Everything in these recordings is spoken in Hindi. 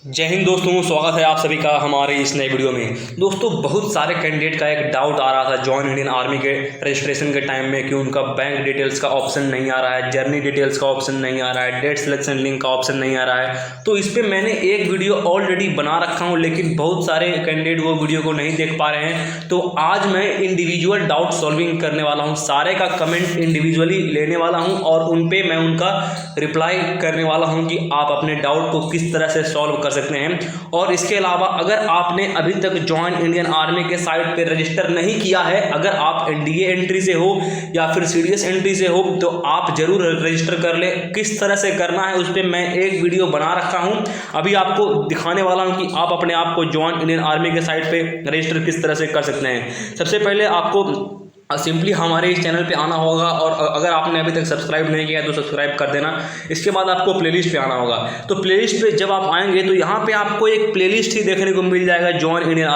जय हिंद दोस्तों, स्वागत है आप सभी का हमारे इस नए वीडियो में। दोस्तों, बहुत सारे कैंडिडेट का एक डाउट आ रहा था जॉइन इंडियन आर्मी के रजिस्ट्रेशन के टाइम में कि उनका बैंक डिटेल्स का ऑप्शन नहीं आ रहा है, जर्नी डिटेल्स का ऑप्शन नहीं आ रहा है, डेट सिलेक्शन लिंक का ऑप्शन नहीं आ रहा है। तो इस पर मैंने एक वीडियो ऑलरेडी बना रखा हूँ, लेकिन बहुत सारे कैंडिडेट वो वीडियो को नहीं देख पा रहे हैं। तो आज मैं इंडिविजुअल डाउट सॉल्विंग करने वाला हूँ, सारे का कमेंट इंडिविजुअली लेने वाला हूँ और उन पर मैं उनका रिप्लाई करने वाला हूँ कि आप अपने डाउट को किस तरह से सॉल्व कर सकते हैं। और इसके अलावा अगर आपने अभी तक जॉइन इंडियन आर्मी के साइट पे रजिस्टर नहीं किया है, अगर आप एनडीए एंट्री से हो या फिर सीडीएस एंट्री से हो, तो आप जरूर रजिस्टर कर ले। किस तरह से करना है उस पर मैं एक वीडियो बना रखा हूं, अभी आपको दिखाने वाला हूं कि आप अपने आप को जॉइन इंडियन आर्मी के साइट पे रजिस्टर किस तरह से कर सकते हैं। सबसे पहले आपको सिंपली हमारे इस चैनल पे आना होगा और अगर आपने अभी तक सब्सक्राइब नहीं किया तो सब्सक्राइब कर देना। इसके बाद आपको प्लेलिस्ट पे आना होगा। तो प्लेलिस्ट पे जब आप आएंगे तो यहाँ पे आपको एक प्लेलिस्ट ही देखने को मिल जाएगा जॉइन इंडियन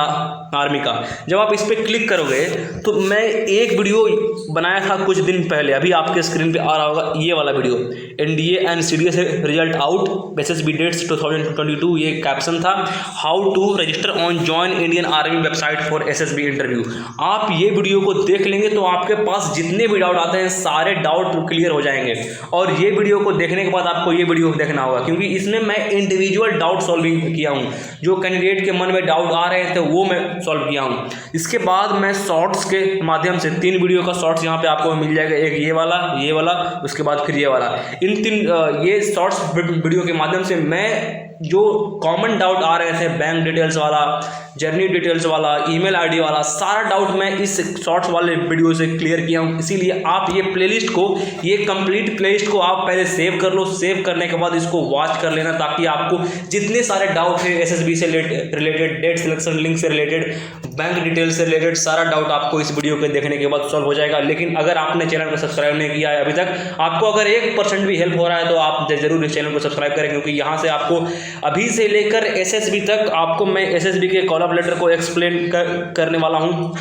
आर्मी का। जब आप इस पर क्लिक करोगे तो मैं एक वीडियो बनाया था कुछ दिन पहले, अभी आपके स्क्रीन पर आ रहा होगा ये वाला video, NDA and CDS result out SSB dates 2022। ये कैप्शन था, how to register on join Indian army website for SSB interview. आप ये वीडियो को देख लेंगे तो आपके पास जितने भी डाउट आते हैं सारे डाउट क्लियर हो जाएंगे। और ये वीडियो को देखने के बाद आपको ये वीडियो देखना होगा, क्योंकि इसमें मैं इंडिविजुअल डाउट सॉल्विंग किया हूँ। जो कैंडिडेट के मन में डाउट आ रहे थे वो मैं सॉल्व किया हूँ। इसके बाद मैं शॉर्ट्स के माध्यम से 3 वीडियो का शॉर्ट्स यहाँ पे आपको मिल जाएगा, एक ये वाला, उसके बाद फिर ये वाला। इन 3 ये शॉर्ट्स वीडियो के माध्यम से मैं जो कॉमन डाउट आ रहे थे, बैंक डिटेल्स वाला, जर्नी डिटेल्स वाला, ईमेल आईडी वाला, सारा डाउट मैं इस शॉर्ट्स वाले वीडियो से क्लियर किया हूँ। इसीलिए आप ये प्लेलिस्ट को, ये कंप्लीट प्लेलिस्ट को आप पहले सेव कर लो। सेव करने के बाद इसको वॉच कर लेना, ताकि आपको जितने सारे डाउट है एसएसबी से रिलेटेड, डेट सिलेक्शन लिंक से रिलेटेड, बैंक डिटेल्स से रिलेटेड, सारा डाउट आपको इस वीडियो के देखने के बाद सॉल्व हो जाएगा। लेकिन अगर आपने चैनल को सब्सक्राइब नहीं किया है अभी तक, आपको अगर 1% भी हेल्प हो रहा है तो आप जरूर इस चैनल को सब्सक्राइब करें, क्योंकि यहाँ से आपको अभी से लेकर एसएसबी तक आपको मैं एसएसबी के कॉल ऑफ लेटर को एक्सप्लेन करने वाला हूँ।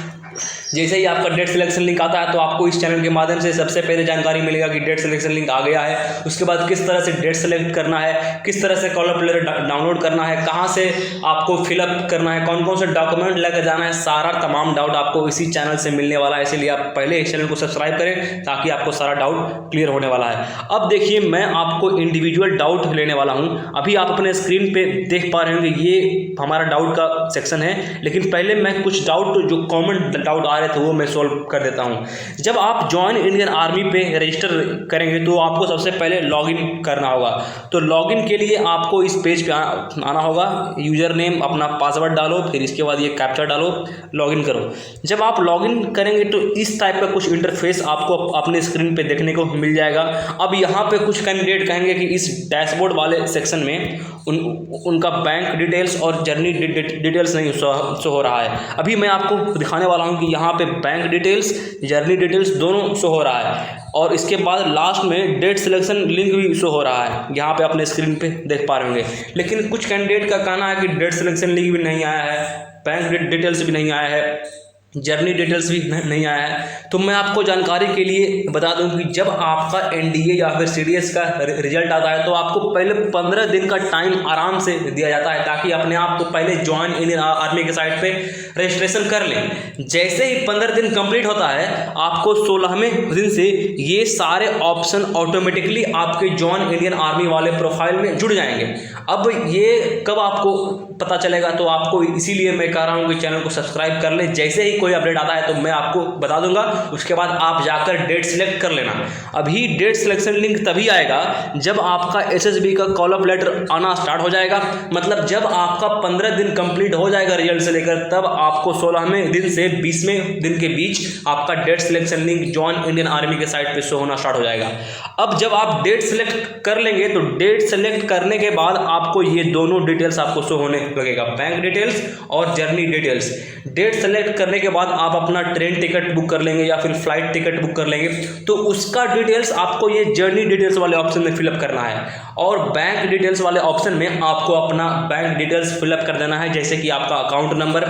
जैसे ही आपका डेट सिलेक्शन लिंक आता है तो आपको इस चैनल के माध्यम से सबसे पहले जानकारी मिलेगा कि डेट सिलेक्शन लिंक आ गया है। उसके बाद किस तरह से डेट सेलेक्ट करना है, किस तरह से कॉल ऑफ लेटर डाउनलोड करना है, कहाँ से आपको फिलअप करना है, कौन कौन से डॉक्यूमेंट लेकर जाना है, सारा तमाम डाउट आपको इसी चैनल से मिलने वाला है। इसलिए आप पहले इस चैनल को सब्सक्राइब करें ताकि आपको सारा डाउट क्लियर होने वाला है। अब देखिए, मैं आपको इंडिविजुअल डाउट लेने वाला हूँ। अभी आप अपने स्क्रीन पर देख पा रहे होंगे ये हमारा डाउट का सेक्शन है, लेकिन पहले मैं कुछ डाउट जो कॉमन डाउट आ रहे थे वो मैं सॉल्व कर देता हूं। जब आप जॉइन इंडियन आर्मी पे रजिस्टर करेंगे तो आपको सबसे पहले लॉगिन करना होगा। तो लॉगिन के लिए आपको इस पेज पे आना होगा, यूजर नेम, अपना पासवर्ड डालो, फिर इसके बाद ये कैप्चा डालो, लॉगिन करो। जब आप लॉगिन करेंगे तो इस टाइप का कुछ इंटरफेस आपको अपने स्क्रीन पे देखने को मिल जाएगा। अब यहाँ पे कुछ कैंडिडेट कहेंगे कि इस डैशबोर्ड वाले सेक्शन में उनका बैंक डिटेल्स और जर्नी डिटेल्स नहीं शो हो रहा है। अभी मैं आपको दिखाने वाला हूँ कि यहाँ पे बैंक डिटेल्स, जर्नी डिटेल्स दोनों शो हो रहा है, और इसके बाद लास्ट में डेट सिलेक्शन लिंक भी शो हो रहा है, यहाँ पे अपने स्क्रीन पे देख पा रहे होंगे। लेकिन कुछ कैंडिडेट का कहना है कि डेट सिलेक्शन लिंक भी नहीं आया है, बैंक डिटेल्स भी नहीं आया है, जर्नी डिटेल्स भी नहीं आया है। तो मैं आपको जानकारी के लिए बता दूं कि जब आपका एनडीए या फिर सीडीएस का रिजल्ट आता है तो आपको पहले 15 दिन का टाइम आराम से दिया जाता है, ताकि अपने आप को पहले जॉइन इंडियन आर्मी के साइट पे रजिस्ट्रेशन कर लें। जैसे ही 15 दिन कंप्लीट होता है, आपको 16वें दिन से ये सारे ऑप्शन ऑटोमेटिकली आपके जॉइन इंडियन आर्मी वाले प्रोफाइल में जुड़ जाएंगे। अब ये कब आपको पता चलेगा, तो आपको इसीलिए मैं कह रहा हूँ कि चैनल को सब्सक्राइब कर ले। जैसे ही कोई अपडेट आता है तो मैं आपको बता दूंगा, उसके बाद आप जाकर डेट सिलेक्ट कर लेना। अभी डेट सिलेक्शन लिंक तभी आएगा जब आपका एसएसबी का कॉल ऑफ लेटर आना स्टार्ट हो जाएगा। मतलब जब आपका 15 दिन कंप्लीट हो जाएगा रिजल्ट से लेकर, तब आपको 16वें दिन से 20वें दिन के बीच आपका date selection link join Indian army के साइट पे शो होना स्टार्ट हो जाएगा। अब जब आप डेट सिलेक्ट कर लेंगे तो डेट सिलेक्ट करने के बाद आपको ये दोनों डिटेल्स आपको शो होने लगेगा, बैंक डिटेल्स और जर्नी डिटेल्स। डेट सेलेक्ट करने के बाद आप अपना ट्रेन टिकट बुक कर लेंगे या फिर फ्लाइट टिकट बुक कर लेंगे, तो उसका डिटेल्स आपको ये जर्नी डिटेल्स वाले ऑप्शन में फिलअप करना है, और बैंक डिटेल्स वाले ऑप्शन में आपको अपना बैंक डिटेल्स फिलअप कर देना है, जैसे कि आपका account number,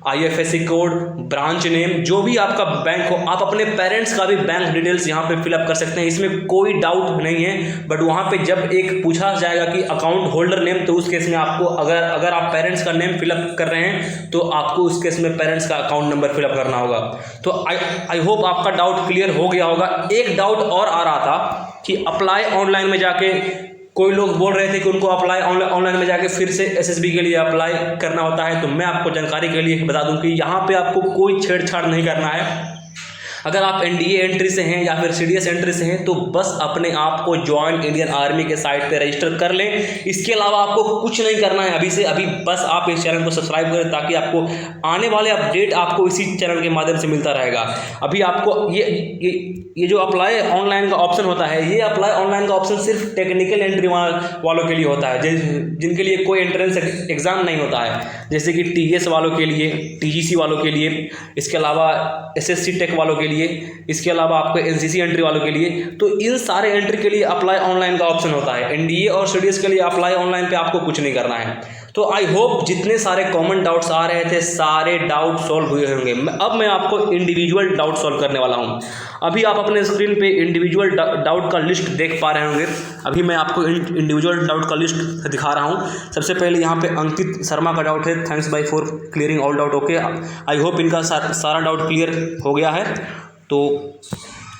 IFSC code, branch name, जो भी आपका बैंक हो, आप अपने पेरेंट्स का भी बैंक डिटेल्स यहाँ पे फिलअप कर सकते हैं, इसमें कोई डाउट नहीं है। बट वहाँ पे जब एक पूछा जाएगा कि अकाउंट होल्डर नेम, तो उस केस में आपको अगर आप पेरेंट्स का नेम फिलअप कर रहे हैं तो आपको उस केस में पेरेंट्स का अकाउंट नंबर फिलअप करना होगा। तो आई होप आपका डाउट क्लियर हो गया होगा। एक डाउट और आ रहा था कि अप्लाई ऑनलाइन में जाके, कोई लोग बोल रहे थे कि उनको अप्लाई ऑनलाइन में जाके फिर से SSB के लिए अप्लाई करना होता है। तो मैं आपको जानकारी के लिए बता दूं कि यहाँ पे आपको कोई छेड़छाड़ नहीं करना है। अगर आप NDA एंट्री से हैं या फिर CDS एंट्री से हैं तो बस अपने आप को जॉइन इंडियन आर्मी के साइट पे रजिस्टर कर लें। इसके अलावा आपको कुछ नहीं करना है अभी से अभी। बस आप इस चैनल को सब्सक्राइब करें ताकि आपको आने वाले अपडेट आपको इसी चैनल के माध्यम से मिलता रहेगा। अभी आपको ये जो अप्लाई ऑनलाइन का ऑप्शन होता है, ये अप्लाई ऑनलाइन का ऑप्शन सिर्फ टेक्निकल एंट्री वालों के लिए होता है, जिनके लिए कोई एंट्रेंस एग्जाम नहीं होता है, जैसे कि TS वालों के लिए, TGC वालों के लिए, इसके अलावा SSC टेक वालों के लिए, इसके अलावा आपको NCC एंट्री वालों के लिए। तो इन सारे एंट्री के लिए अप्लाई ऑनलाइन का ऑप्शन होता है। NDA और CDS के लिए अप्लाई ऑनलाइन पे आपको कुछ नहीं करना है। तो आई होप जितने सारे कॉमन डाउट्स आ रहे थे सारे डाउट सॉल्व हुए होंगे। अब मैं आपको इंडिविजुअल डाउट सॉल्व करने वाला हूं। अभी आप अपने स्क्रीन पे इंडिविजुअल डाउट का लिस्ट देख पा रहे होंगे। अभी मैं आपको इंडिविजुअल डाउट का लिस्ट दिखा रहा हूं। सबसे पहले यहाँ पे अंकित शर्मा का डाउट है, thanks bye for clearing all doubt. Okay, I hope इनका सारा डाउट क्लियर हो गया है, तो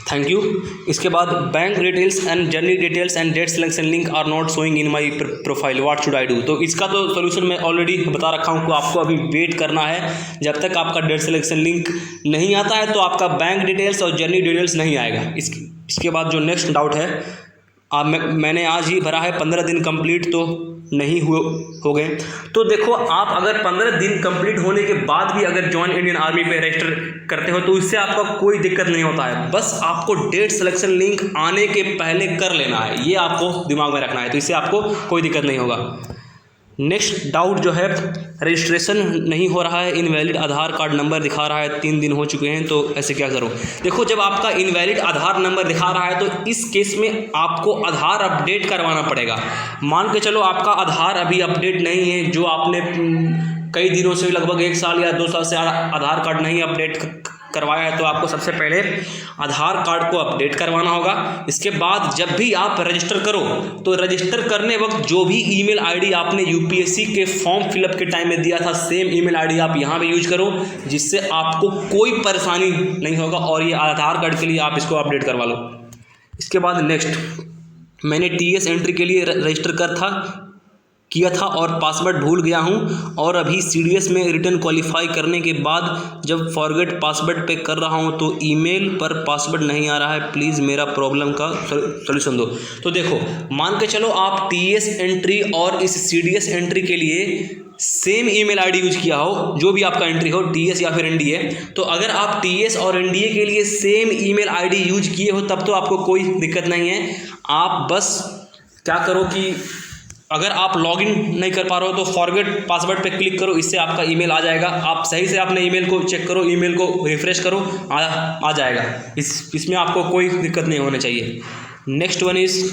थैंक यू। इसके बाद bank details and journey details and date selection link are not showing in my profile, what should I do. तो इसका तो सोल्यूशन मैं ऑलरेडी बता रखा हूँ कि आपको अभी वेट करना है। जब तक आपका डेट सिलेक्शन लिंक नहीं आता है तो आपका बैंक डिटेल्स और जर्नी डिटेल्स नहीं आएगा। इसके बाद जो नेक्स्ट डाउट है, मैंने आज ही भरा है, 15 दिन कंप्लीट तो नहीं हो गए। तो देखो, आप अगर 15 दिन कंप्लीट होने के बाद भी अगर जॉइन इंडियन आर्मी पे रजिस्टर करते हो तो इससे आपका कोई दिक्कत नहीं होता है। बस आपको डेट सिलेक्शन लिंक आने के पहले कर लेना है, ये आपको दिमाग में रखना है, तो इससे आपको कोई दिक्कत नहीं होगा। नेक्स्ट डाउट जो है, रजिस्ट्रेशन नहीं हो रहा है, इनवैलिड आधार कार्ड नंबर दिखा रहा है, 3 दिन हो चुके हैं, तो ऐसे क्या करो। देखो, जब आपका इनवैलिड आधार नंबर दिखा रहा है तो इस केस में आपको आधार अपडेट करवाना पड़ेगा। मान के चलो आपका आधार अभी अपडेट नहीं है, जो आपने कई दिनों से, लगभग 1 साल या 2 साल से आधार कार्ड नहीं अपडेट करवाया है, तो आपको सबसे पहले आधार कार्ड को अपडेट करवाना होगा। इसके बाद जब भी आप रजिस्टर करो तो रजिस्टर करने वक्त जो भी ईमेल आईडी आपने UPSC के फॉर्म फिलअप के टाइम में दिया था, सेम ईमेल आईडी आप यहाँ पे यूज करो, जिससे आपको कोई परेशानी नहीं होगा। और ये आधार कार्ड के लिए आप इसको अपडेट करवा लो। इसके बाद नेक्स्ट, मैंने TS एंट्री के लिए रजिस्टर किया था और पासवर्ड भूल गया हूं, और अभी CDS में रिटर्न क्वालिफाई करने के बाद जब फॉरगेट पासवर्ड पे कर रहा हूं तो ईमेल पर पासवर्ड नहीं आ रहा है, प्लीज़ मेरा प्रॉब्लम का सॉल्यूशन दो। तो देखो, मान के चलो आप TS एंट्री और इस CDS एंट्री के लिए सेम ईमेल आईडी यूज किया हो, जो भी आपका एंट्री हो, TS या फिर NDA। तो अगर आप TS और NDA के लिए सेम ईमेल आईडी यूज किए हो तब तो आपको कोई दिक्कत नहीं है। आप बस क्या करो कि अगर आप लॉगिन नहीं कर पा रहे हो तो फॉरगेट पासवर्ड पे क्लिक करो, इससे आपका ईमेल आ जाएगा। आप सही से अपने ईमेल को चेक करो, ईमेल को रिफ्रेश करो, आ जाएगा। इसमें आपको कोई दिक्कत नहीं होनी चाहिए। Next one is,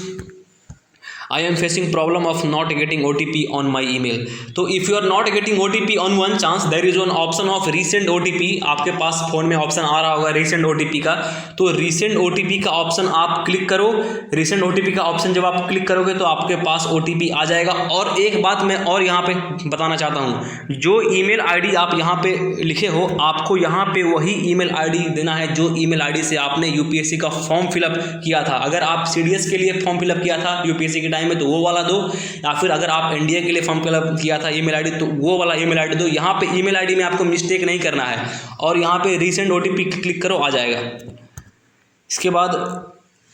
I am facing problem of not getting OTP on my email. तो if you are not getting OTP on one chance, there is one option of resend OTP. आपके पास फ़ोन में ऑप्शन आ रहा होगा resend OTP का, तो resend OTP का ऑप्शन आप क्लिक करो। resend OTP का ऑप्शन जब आप क्लिक करोगे तो आपके पास OTP आ जाएगा। और एक बात मैं और यहाँ पे बताना चाहता हूँ, जो ईमेल आईडी आप यहाँ पे लिखे हो, आपको यहाँ पे वही ईमेल आईडी देना है जो ईमेल आईडी से आपने UPSC का फॉर्म फिलअप किया था। अगर आप CDS के लिए फॉर्म फिलअप किया था UPSC के में तो वो वाला दो, या फिर अगर आप NDA के लिए फॉर्म फिलअप किया था ईमेल आईडी तो वो वाला ईमेल आईडी दो। यहाँ पे ईमेल आईडी में आपको मिस्टेक नहीं करना है, और यहाँ पे रीसेंड OTP क्लिक करो, आ जाएगा। इसके बाद,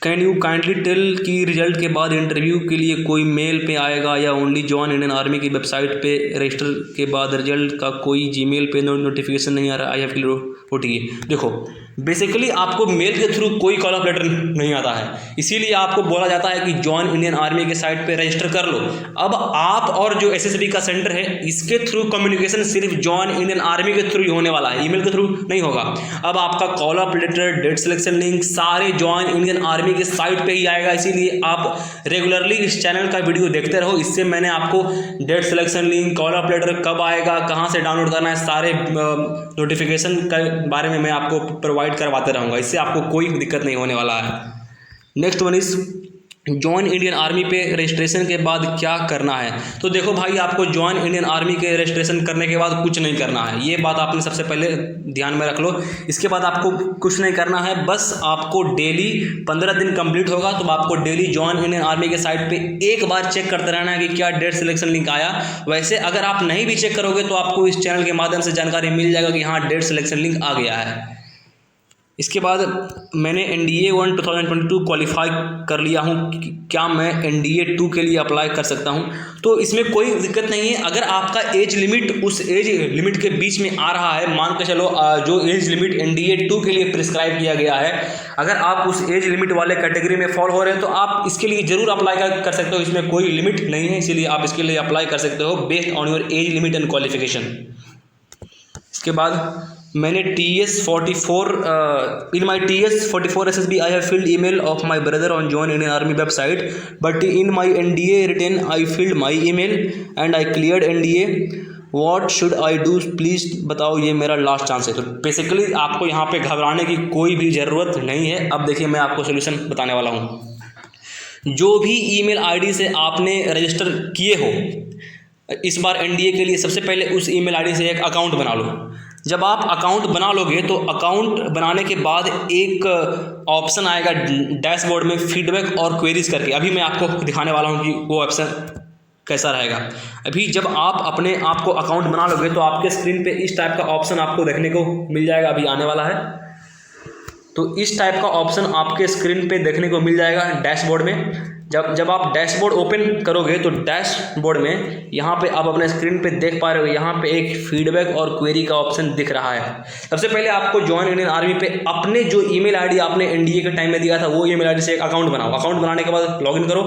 कैन यू काइंडली टेल कि रिजल्ट के बाद इंटरव्यू के लिए कोई मेल पे आएगा या ओनली जॉइन इंडियन आर्मी की वेबसाइट पे रजिस्टर के बाद रिजल्ट का कोई जीमेल पे नोटिफिकेशन नहीं आ रहा। I have clear OTP। देखो, बेसिकली आपको मेल के थ्रू कोई कॉल ऑफ लेटर नहीं आता है, इसीलिए आपको बोला जाता है कि जॉइन इंडियन आर्मी के साइट पे रजिस्टर कर लो। अब आप और जो एसएसबी का सेंटर है इसके थ्रू कम्युनिकेशन सिर्फ जॉइन इंडियन आर्मी के थ्रू ही होने वाला है, ईमेल के थ्रू नहीं होगा। अब आपका call of letter, date selection link सारे जॉइन इंडियन आर्मी के साइट पे ही आएगा। इसीलिए आप रेगुलरली इस चैनल का वीडियो देखते रहो। इससे मैंने आपको date selection link, call of letter कब आएगा, कहाँ से डाउनलोड करना है, सारे नोटिफिकेशन के बारे में मैं आपको प्रोवाइड करवाते रहूँगा। इससे आपको कोई दिक्कत नहीं होने वाला है। Next one is join Indian army पे रजिस्ट्रेशन के बाद क्या करना है। तो देखो भाई, आपको जॉइन इंडियन आर्मी के रजिस्ट्रेशन करने के बाद कुछ नहीं करना है, ये बात आपने सबसे पहले ध्यान में रख लो। इसके बाद आपको कुछ नहीं करना है, बस आपको डेली 15 दिन कंप्लीट होगा तो आपको डेली जॉइन इंडियन आर्मी के साइट पे एक बार चेक करते रहना है कि क्या डेट सिलेक्शन लिंक आया। वैसे अगर आप नहीं भी चेक करोगे तो आपको इस चैनल के माध्यम से जानकारी मिल जाएगा कि हाँ डेट सिलेक्शन लिंक आ गया है। इसके बाद मैंने NDA 1 2022 क्वालिफाई कर लिया हूँ, क्या मैं NDA 2 के लिए अप्लाई कर सकता हूँ। तो इसमें कोई दिक्कत नहीं है। अगर आपका एज लिमिट उस एज लिमिट के बीच में आ रहा है, मान के चलो जो एज लिमिट NDA 2 के लिए प्रिस्क्राइब किया गया है, अगर आप उस एज लिमिट वाले कैटेगरी में फॉल हो रहे हैं तो आप इसके लिए ज़रूर अप्लाई कर सकते हो। इसमें कोई लिमिट नहीं है, इसीलिए आप इसके लिए अप्लाई कर सकते हो based on your age limit and qualification. इसके बाद मैंने TS44 in my TS44 SSB I have filled email of my brother on Join Indian Army website, but in my NDA written I filled my email and I cleared NDA. What should I do? Please बताओ, ये मेरा लास्ट चांस है। तो बेसिकली आपको यहाँ पे घबराने की कोई भी ज़रूरत नहीं है। अब देखिए मैं आपको सोल्यूशन बताने वाला हूँ। जो भी ईमेल आईडी से आपने रजिस्टर किए हो इस बार NDA के लिए, सबसे पहले उस ईमेल आईडी से एक अकाउंट बना लो। जब आप अकाउंट बना लोगे तो अकाउंट बनाने के बाद एक ऑप्शन आएगा डैशबोर्ड में फीडबैक और क्वेरीज करके। अभी मैं आपको दिखाने वाला हूँ कि वो ऑप्शन कैसा रहेगा। अभी जब आप अपने आप को अकाउंट बना लोगे तो आपके स्क्रीन पे इस टाइप का ऑप्शन आपको देखने को मिल जाएगा, अभी आने वाला है। तो इस टाइप का ऑप्शन आपके स्क्रीन पे देखने को मिल जाएगा डैशबोर्ड में। जब आप डैशबोर्ड ओपन करोगे तो डैशबोर्ड में यहाँ पे आप अपने स्क्रीन पे देख पा रहे हो, यहाँ पे एक फीडबैक और क्वेरी का ऑप्शन दिख रहा है। सबसे पहले आपको जॉइन इंडियन आर्मी पे अपने जो ईमेल आईडी आपने NDA के टाइम में दिया था वो ईमेल आईडी से एक अकाउंट बनाओ। अकाउंट बनाने के बाद लॉगिन करो।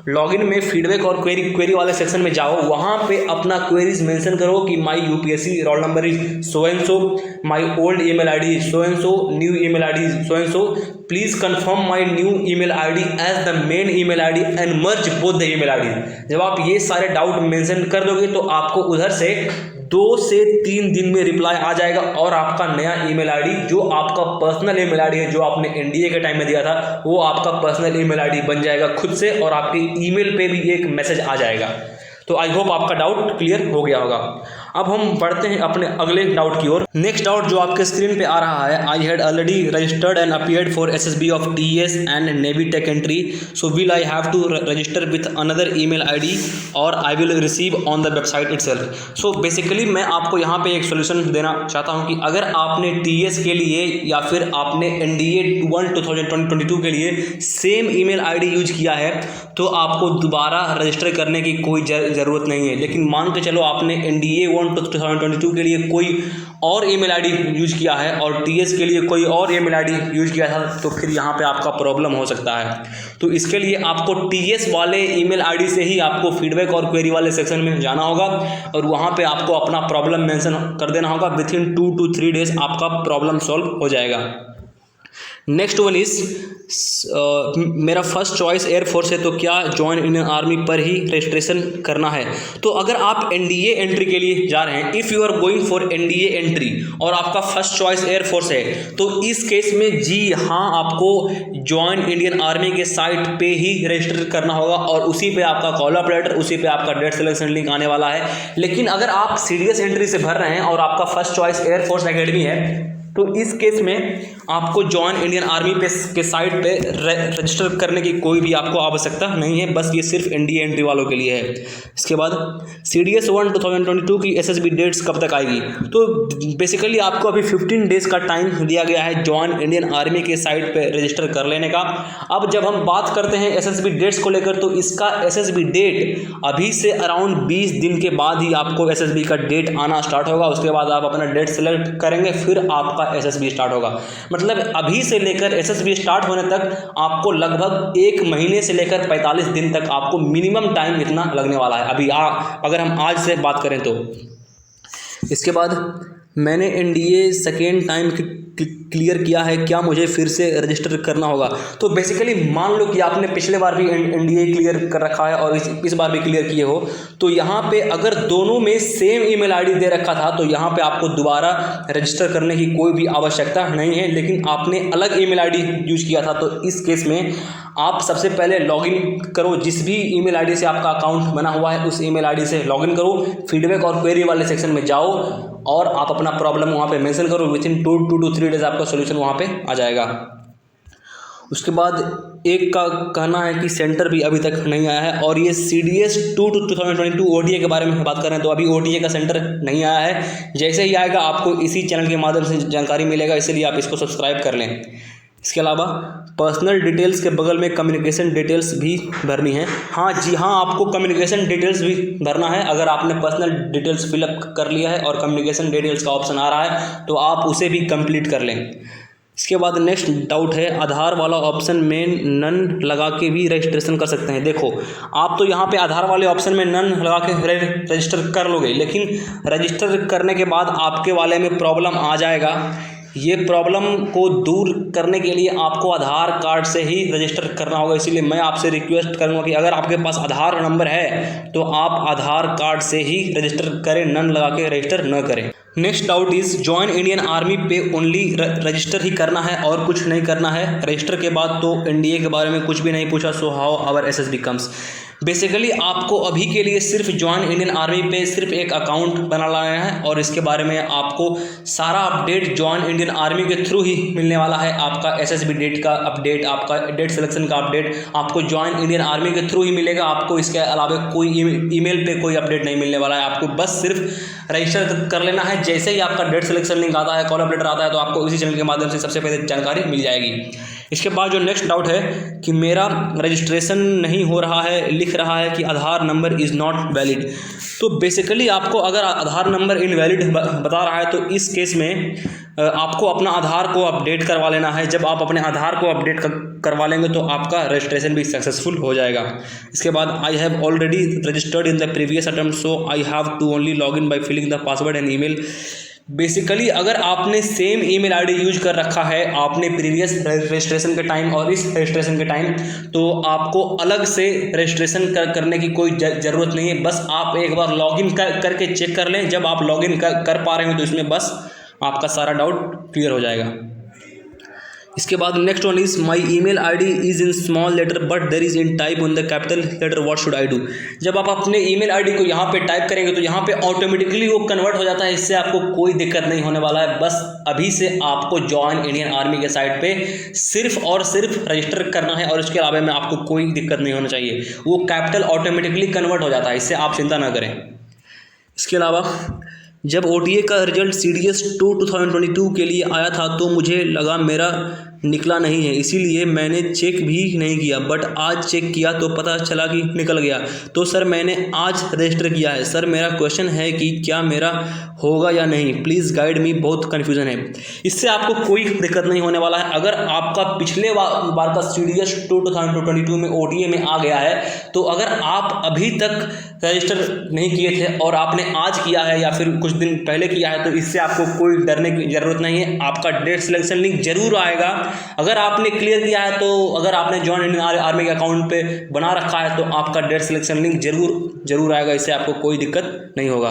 लॉगिन में फीडबैक और क्वेरी वाले सेक्शन में जाओ, वहाँ पे अपना क्वेरीज मेंशन करो कि my UPSC roll number is so and so, my old email ID is so and so, new email ID is so and so, please confirm my new email ID as the main email ID and merge both the email ID. जब आप ये सारे डाउट मेंशन कर दोगे तो आपको उधर से 2 से 3 दिन में रिप्लाई आ जाएगा और आपका नया ईमेल आईडी, जो आपका पर्सनल ईमेल आईडी है, जो आपने NDA के टाइम में दिया था, वो आपका पर्सनल ईमेल आईडी बन जाएगा खुद से और आपके ईमेल पे भी एक मैसेज आ जाएगा। तो आई होप आपका डाउट क्लियर हो गया होगा। अब हम बढ़ते हैं अपने अगले डाउट की ओर। नेक्स्ट डाउट जो आपके स्क्रीन पे आ रहा है, I had already registered and appeared for SSB of TS and navy tech entry, so will I have to register with another email ID और I will receive on the website itself. So basically मैं आपको यहाँ पे एक सोल्यूशन देना चाहता हूँ कि अगर आपने TS के लिए या फिर आपने NDA 1 2022 के लिए सेम ईमेल आईडी यूज किया है तो आपको दोबारा रजिस्टर करने की कोई ज़रूरत नहीं है। लेकिन मान के चलो आपने NDA 1 2022 के लिए कोई और ईमेल आईडी यूज किया है और TS के लिए कोई और ईमेल आईडी यूज किया था, तो फिर यहाँ पे आपका प्रॉब्लम हो सकता है। तो इसके लिए आपको TS वाले ईमेल आईडी से ही आपको फीडबैक और क्वेरी वाले सेक्शन में जाना होगा और वहाँ पे आपको अपना प्रॉब्लम मेंशन कर देना होगा। विथिन 2 to 3 डेज आपका प्रॉब्लम सॉल्व हो जाएगा। नेक्स्ट वन इज मेरा फर्स्ट चॉइस एयरफोर्स है, तो क्या जॉइन इंडियन आर्मी पर ही रजिस्ट्रेशन करना है। तो अगर आप NDA एंट्री के लिए जा रहे हैं, if you are going for NDA entry और आपका फर्स्ट चॉइस एयरफोर्स है, तो इस केस में जी हाँ आपको जॉइन इंडियन आर्मी के साइट पे ही रजिस्टर करना होगा और उसी पे आपका कॉल ऑफ लेटर, उसी पे आपका डेट सिलेक्शन लिंक आने वाला है। लेकिन अगर आप सीडीएस एंट्री से भर रहे हैं और आपका फर्स्ट चॉइस एयरफोर्स एकेडमी है, तो इस केस में आपको जॉइन इंडियन आर्मी के साइट पे रजिस्टर करने की कोई भी आपको आवश्यकता नहीं है, बस ये सिर्फ NDA एंट्री वालों के लिए है। इसके बाद CDS 1 2022 की SSB डेट्स कब तक आएगी। तो बेसिकली आपको अभी 15 डेज़ का टाइम दिया गया है जॉइन इंडियन आर्मी के साइट पे रजिस्टर कर लेने का। अब जब हम बात करते हैं SSB डेट्स को लेकर, तो इसका SSB डेट अभी से अराउंड 20 दिन के बाद ही आपको SSB का डेट आना स्टार्ट होगा। उसके बाद आप अपना डेट सेलेक्ट करेंगे, फिर आपका SSB स्टार्ट होगा। मतलब अभी से लेकर एसएसबी स्टार्ट होने तक आपको लगभग 1 महीने से लेकर 45 दिन तक आपको मिनिमम टाइम इतना लगने वाला है अभी अगर हम आज से बात करें तो। इसके बाद मैंने एनडीए सेकेंड टाइम क्लियर किया है, क्या मुझे फिर से रजिस्टर करना होगा? तो बेसिकली मान लो कि आपने पिछले बार भी एनडीए क्लियर कर रखा है और इस बार भी क्लियर किए हो, तो यहाँ पे अगर दोनों में सेम ईमेल आईडी दे रखा था तो यहाँ पे आपको दोबारा रजिस्टर करने की कोई भी आवश्यकता नहीं है। लेकिन आपने अलग ईमेल आईडी यूज किया था तो इस केस में आप सबसे पहले लॉगिन करो, जिस भी ईमेल आईडी से आपका अकाउंट बना हुआ है उस ईमेल आईडी से लॉगिन करो, फीडबैक और क्वेरी वाले सेक्शन में जाओ और आप अपना प्रॉब्लम वहाँ पे मेंशन करो। विथिन 2 to 3 डेज आपका सोल्यूशन वहाँ पे आ जाएगा। उसके बाद एक का कहना है कि सेंटर भी अभी तक नहीं आया है और ये CDS 2 2022 OTA के बारे में बात कर रहे हैं तो अभी OTA का सेंटर नहीं आया है। जैसे ही आएगा आपको इसी चैनल के माध्यम से जानकारी मिलेगा, इसलिए आप इसको सब्सक्राइब कर लें। इसके अलावा पर्सनल डिटेल्स के बगल में कम्युनिकेशन डिटेल्स भी भरनी है। हाँ जी हाँ, आपको कम्युनिकेशन डिटेल्स भी भरना है। अगर आपने पर्सनल डिटेल्स फिलअप कर लिया है और कम्युनिकेशन डिटेल्स का ऑप्शन आ रहा है तो आप उसे भी कंप्लीट कर लें। इसके बाद नेक्स्ट डाउट है, आधार वाला ऑप्शन में नन लगा के भी रजिस्ट्रेशन कर सकते हैं? देखो, आप तो यहाँ पे आधार वाले ऑप्शन में नन लगा के रजिस्टर कर लोगे, लेकिन रजिस्टर करने के बाद आपके वाले में प्रॉब्लम आ जाएगा। ये प्रॉब्लम को दूर करने के लिए आपको आधार कार्ड से ही रजिस्टर करना होगा। इसीलिए मैं आपसे रिक्वेस्ट करूँगा कि अगर आपके पास आधार नंबर है तो आप आधार कार्ड से ही रजिस्टर करें, नन लगा के रजिस्टर न करें। Next doubt is join Indian army पे ओनली रजिस्टर ही करना है और कुछ नहीं करना है। रजिस्टर के बाद तो एनडीए के बारे में कुछ भी नहीं पूछा। So how our SSB comes. Basically आपको अभी के लिए सिर्फ ज्वाइन इंडियन आर्मी पे सिर्फ एक अकाउंट बना लाना है और इसके बारे में आपको सारा अपडेट ज्वाइन इंडियन आर्मी के थ्रू ही मिलने वाला है। आपका एसएसबी डेट का अपडेट, आपका डेट सिलेक्शन का अपडेट आपको ज्वाइन इंडियन आर्मी के थ्रू ही मिलेगा। आपको इसके अलावा कोई ईमेल पे कोई अपडेट नहीं मिलने वाला है। आपको बस सिर्फ रजिस्टर कर लेना है। जैसे ही आपका डेट सिलेक्शन लिंक आता है, कॉल लेटर आता है, तो आपको इसी चैनल के माध्यम से सबसे पहले जानकारी मिल जाएगी। इसके बाद जो नेक्स्ट डाउट है कि मेरा रजिस्ट्रेशन नहीं हो रहा है, लिख रहा है कि आधार नंबर इज़ नॉट वैलिड। तो बेसिकली आपको अगर आधार नंबर इनवैलिड बता रहा है तो इस केस में आपको अपना आधार को अपडेट करवा लेना है। जब आप अपने आधार को अपडेट करवा लेंगे तो आपका रजिस्ट्रेशन भी सक्सेसफुल हो जाएगा। इसके बाद I have already registered in the previous attempt so I have to only log in by filling the password and email. Basically अगर आपने सेम ईमेल आईडी यूज कर रखा है आपने प्रीवियस रजिस्ट्रेशन के टाइम और इस रजिस्ट्रेशन के टाइम, तो आपको अलग से रजिस्ट्रेशन करने की कोई ज़रूरत नहीं है। बस आप एक बार लॉगिन करके चेक कर लें। जब आप लॉगिन कर पा रहे हो तो इसमें बस आपका सारा डाउट क्लियर हो जाएगा। इसके बाद next one is my email ID is in small letter but there is in type on the capital letter, what should I do? जब आप अपने ईमेल आईडी को यहाँ पे टाइप करेंगे तो यहाँ पे ऑटोमेटिकली वो कन्वर्ट हो जाता है। इससे आपको कोई दिक्कत नहीं होने वाला है। बस अभी से आपको ज्वाइन इंडियन आर्मी के साइट पे सिर्फ और सिर्फ रजिस्टर करना है और इसके अलावा में आपको कोई दिक्कत नहीं होना चाहिए। वो कैपिटल ऑटोमेटिकली कन्वर्ट हो जाता है, इससे आप चिंता ना करें। इसके अलावा जब OTA का रिजल्ट CDS 2 2022 के लिए आया था तो मुझे लगा मेरा निकला नहीं है, इसीलिए मैंने चेक भी नहीं किया, बट आज चेक किया तो पता चला कि निकल गया। तो सर मैंने आज रजिस्टर किया है। सर मेरा क्वेश्चन है कि क्या मेरा होगा या नहीं, प्लीज़ गाइड मी, बहुत कन्फ्यूज़न है। इससे आपको कोई दिक्कत नहीं होने वाला है। अगर आपका पिछले बार का CDS 2 2022 में OTA में आ गया है तो अगर आप अभी तक रजिस्टर नहीं किए थे और आपने आज किया है या फिर कुछ दिन पहले किया है तो इससे आपको कोई डरने की ज़रूरत नहीं है। आपका डेट सिलेक्शन लिंक जरूर आएगा। अगर आपने क्लियर किया है तो अगर आपने ज्वाइन इंडियन आर्मी के अकाउंट पे बना रखा है तो आपका डेट सिलेक्शन लिंक जरूर आएगा। इससे आपको कोई दिक्कत नहीं होगा,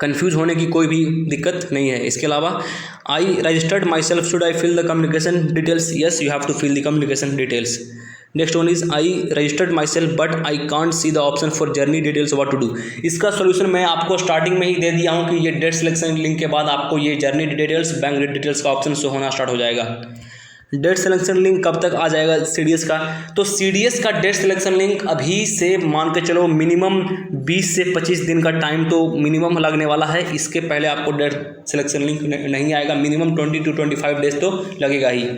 कंफ्यूज होने की कोई भी दिक्कत नहीं है। इसके अलावा I registered my self, should I fill the communication details? Yes, you have to fill the communication details. Next one is I registered my self but I can't see the option for journey details, what to do? इसका सोल्यूशन मैं आपको स्टार्टिंग में ही दे दिया हूँ कि ये डेट सिलेक्शन लिंक के बाद आपको ये जर्नी डिटेल्स, बैंक डिटेल्स का ऑप्शन शो होना स्टार्ट हो जाएगा। डेट सिलेक्शन लिंक कब तक आ जाएगा CDS का? तो CDS का डेट सिलेक्शन लिंक अभी से मान के चलो मिनिमम 20 से 25 दिन का टाइम तो मिनिमम लगने वाला है। इसके पहले आपको डेट सिलेक्शन लिंक नहीं आएगा। मिनिमम 20 to 25 डेज तो लगेगा ही।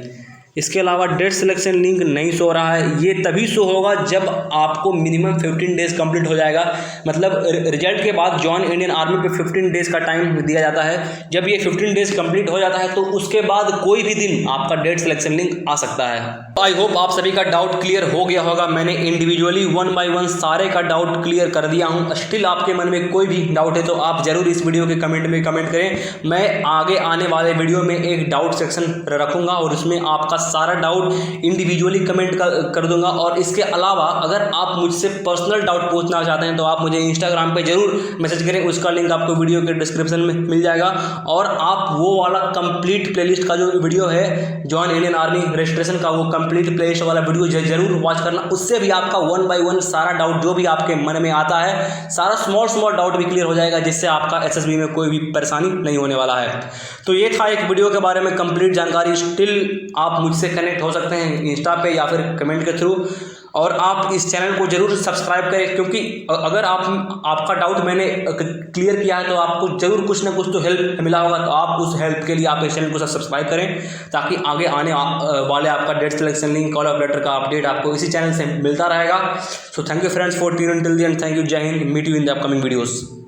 इसके अलावा डेट सिलेक्शन लिंक नहीं शो रहा है। ये तभी शो होगा जब आपको मिनिमम 15 डेज़ कंप्लीट हो जाएगा। मतलब रिजल्ट के बाद जॉइन इंडियन आर्मी पे 15 डेज़ का टाइम दिया जाता है। जब ये 15 डेज़ कंप्लीट हो जाता है तो उसके बाद कोई भी दिन आपका डेट सिलेक्शन लिंक आ सकता है। आई होप आप सभी का डाउट क्लियर हो गया होगा। मैंने इंडिविजुअली 1 बाय 1 सारे का डाउट क्लियर कर दिया हूँ। स्टिल आपके मन में कोई भी डाउट है तो आप ज़रूर इस वीडियो के कमेंट में कमेंट करें। मैं आगे आने वाले वीडियो में एक डाउट सेक्शन रखूँगा और उसमें आपका सारा डाउट इंडिविजुअली कमेंट कर दूंगा। और इसके अलावा अगर आप मुझसे पर्सनल डाउट पूछना चाहते हैं तो आप मुझे इंस्टाग्राम पे जरूर मैसेज करें। उसका लिंक आपको वीडियो के डिस्क्रिप्शन में मिल जाएगा। और आप वो वाला कंप्लीट प्लेलिस्ट का जो वीडियो है जॉइन इंडियन आर्मी रजिस्ट्रेशन का, वो कंप्लीट प्लेलिस्ट वाला वीडियो जरूर वॉच करना। उससे भी आपका 1 बाय 1 सारा डाउट जो भी आपके मन में आता है, सारा स्मॉल डाउट भी क्लियर हो जाएगा, जिससे आपका एसएसबी में कोई भी परेशानी नहीं होने वाला है। तो ये था एक वीडियो के बारे में कंप्लीट जानकारी। स्टिल आप मुझसे कनेक्ट हो सकते हैं इंस्टा पे या फिर कमेंट के थ्रू। और आप इस चैनल को जरूर सब्सक्राइब करें, क्योंकि अगर आपका डाउट मैंने क्लियर किया है तो आपको जरूर कुछ ना कुछ तो हेल्प मिला होगा। तो आप उस हेल्प के लिए आप इस चैनल को सब्सक्राइब करें, ताकि आगे आने वाले आपका date selection link, call of letter का अपडेट आपको इसी चैनल से मिलता रहेगा। So thank you friends for tuning till the end. Thank you, जय हिंद। Meet you in the upcoming videos.